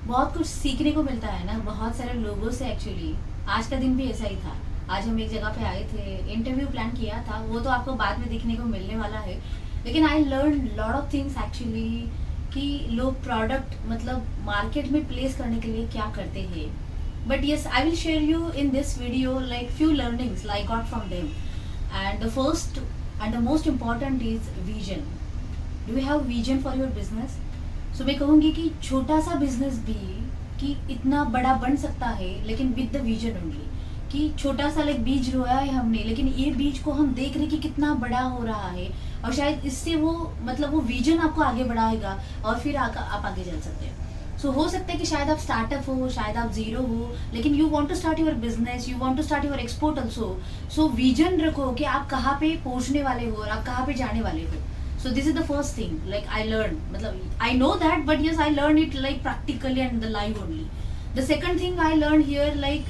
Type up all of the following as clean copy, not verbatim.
बहुत कुछ सीखने को मिलता है ना बहुत सारे लोगों से एक्चुअली। आज का दिन भी ऐसा ही था। आज हम एक जगह पे आए थे, इंटरव्यू प्लान किया था, वो तो आपको बाद में देखने को मिलने वाला है। लेकिन I learn lot of things actually कि लोग प्रोडक्ट मतलब मार्केट में प्लेस करने के लिए क्या करते हैं। But yes, I will share you in this video like few learnings I got from them. And the first and the most important is vision. Do you have vision for your business? So मैं कहूँगी कि छोटा सा business भी कि इतना बड़ा बन सकता है, लेकिन विद द विजन ओनली। कि छोटा सा लाइक बीज रोया है हमने, लेकिन ये बीज को हम देख रहे कि कितना बड़ा हो रहा है, और शायद इससे वो मतलब वो विजन आपको आगे बढ़ाएगा और फिर आप आगे चल सकते हैं। सो हो सकता है कि शायद आप स्टार्टअप हो, शायद आप जीरो हो, लेकिन you want to start your business, you want to start your export also. So vision रखो कि आप कहाँ पे पहुंचने वाले हो और आप कहाँ पे जाने वाले हो। So this is the first thing like I learned, मतलब I know that, but yes, I learned it like practically and the live only. The second thing I learned here like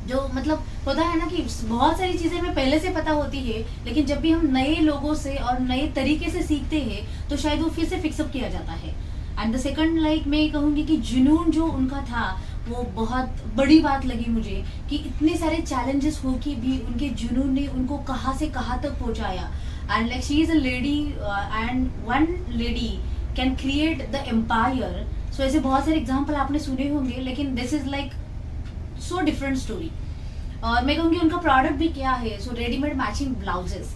जो मतलब होता है ना कि बहुत सारी चीजें हमें पहले से पता होती है, लेकिन जब भी हम नए लोगों से और नए तरीके से सीखते हैं तो शायद वो फिर से फिक्सअप किया जाता है। एंड द सेकंड लाइक मैं कहूँगी कि जुनून जो उनका था वो बहुत बड़ी बात लगी मुझे, कि इतने सारे चैलेंजेस हो के भी उनके जुनून ने उनको कहाँ से कहाँ तक पहुँचाया। And like she is a lady and one lady can create the empire. So ऐसे बहुत सारे एग्जाम्पल आपने सुने होंगे, लेकिन this is like so different story. और मैं कहूँगी उनका प्रोडक्ट भी क्या है, so readymade matching blouses.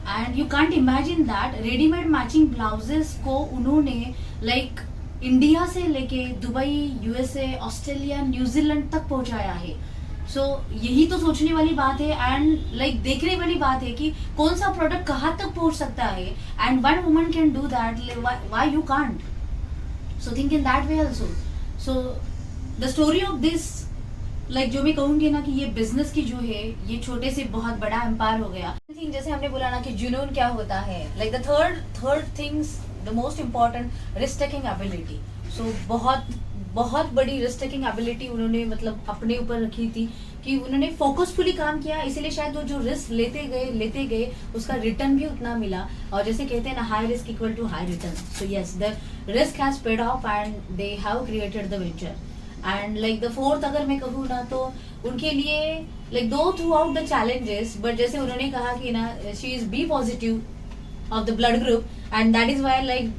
And you can't imagine that readymade matching blouses को उन्होंने लाइक इंडिया से लेके दुबई, यूएसए, ऑस्ट्रेलिया, न्यूजीलैंड तक पहुंचाया है। सो यही तो सोचने वाली बात है एंड लाइक देखने वाली बात है कि कौन सा प्रोडक्ट कहाँ तक पहुंच सकता है। And one woman can do that, why you can't? So think in that way also. So the story of this like जो मैं कहूँगी ना कि ये बिजनेस की जो है ये छोटे से बहुत बड़ा एम्पायर हो गया। जैसे हमने बोला ना कि जुनून क्या होता है, like the third things the most important, risk taking ability. So बहुत बड़ी रिस्क टेकिंग एबिलिटी उन्होंने मतलब अपने ऊपर रखी थी कि उन्होंने फोकसफुली काम किया, इसीलिए शायद वो जो रिस्क लेते गए उसका रिटर्न भी उतना मिला। और जैसे कहते हैं ना, high risk equal to high return. So yes, the risk has paid off and they have created the venture. And like the fourth अगर मैं कहूँ ना तो उनके लिए लाइक दो throughout the challenges, but जैसे उन्होंने कहा कि ना she is B positive of the blood group, and that is why like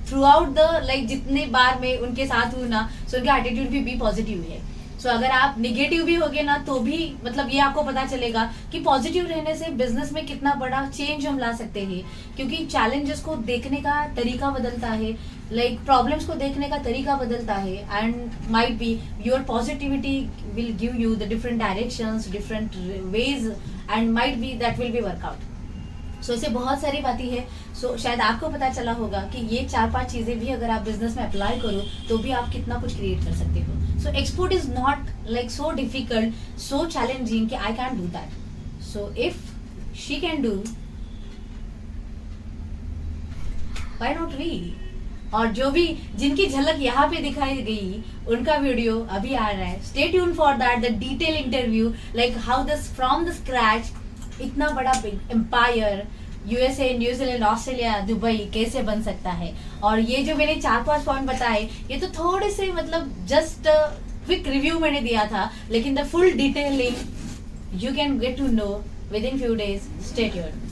throughout the like जितने बार मैं उनके साथ हूँ ना, सो उनका एटीट्यूड भी पॉजिटिव है। सो अगर आप निगेटिव भी होगे ना तो भी मतलब ये आपको पता चलेगा कि पॉजिटिव रहने से बिजनेस में कितना बड़ा चेंज हम ला सकते हैं, क्योंकि चैलेंजेस को देखने का तरीका बदलता है, लाइक प्रॉब्लम्स को देखने का तरीका बदलता है। And might be your positivity will give you the different directions, different ways, and might be that will be workout. So ऐसे बहुत सारी बातें हैं। सो शायद आपको पता चला होगा कि ये 4-5 चीजें भी अगर आप बिजनेस में अप्लाई करो तो भी आप कितना कुछ क्रिएट कर सकते हो। So export is not like so difficult, so challenging कि I can do that. So if she can do, why not we? और जो भी जिनकी झलक यहाँ पे दिखाई गई उनका वीडियो अभी आ रहा है। Stay tune for that, the detail interview like how this from the scratch इतना बड़ा big empire USA, New Zealand, Australia, Dubai कैसे बन सकता है। और ये जो मैंने 4-5 पॉइंट बताए ये तो थोड़े से मतलब जस्ट क्विक रिव्यू मैंने दिया था, लेकिन the full detailing you can get to know within few days. Stay tuned.